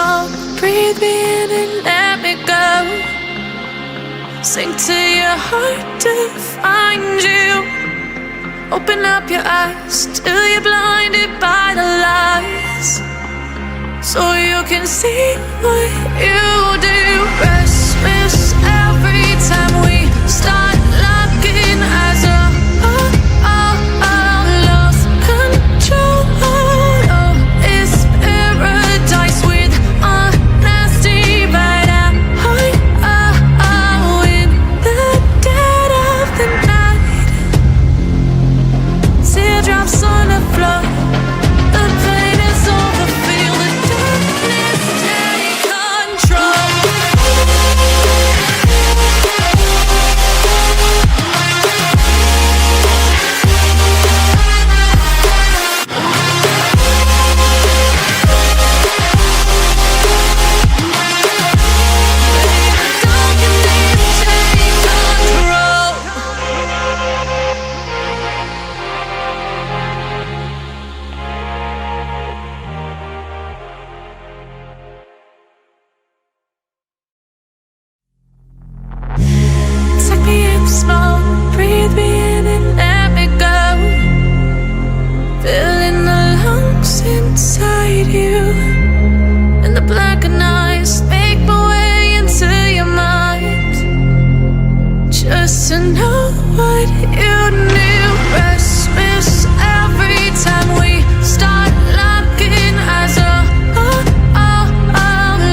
small. Breathe me in and let me go. Sink to your heart to find you. Open up your eyes till you're blinded by the lies, so you can see what you do. Restless every time we start locking eyes. Lost control. Oh, it's paradise with honesty, but I'm in the dead of the night. Teardrops on the floor. The pain is over. Feel the darkness take control. Take me in small, breathe me in and let me go. Filling the lungs inside you, and the blackened eyes make my way into your mind, just to know what you knew. Restless every time we start locking eyes.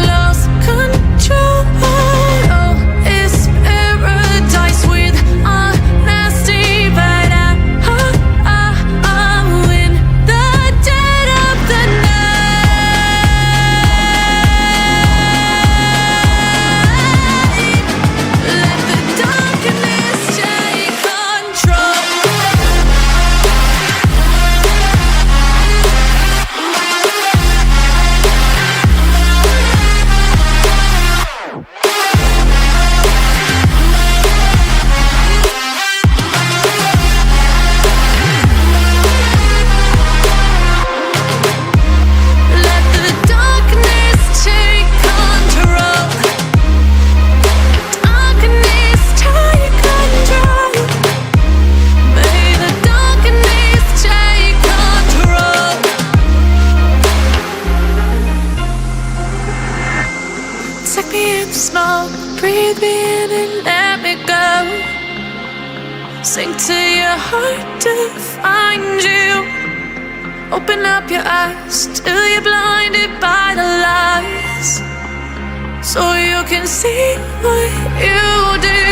Lost control. Oh, it's paradise with honesty, but I'm in the dead of the night. Let the darkness take control. Let the darkness take control. Darkness take control. May the darkness take control. Take me in small, breathe me in and let me go. Sink to your heart to find you. Open up your eyes till you're blinded by the lies, so you can see what you do.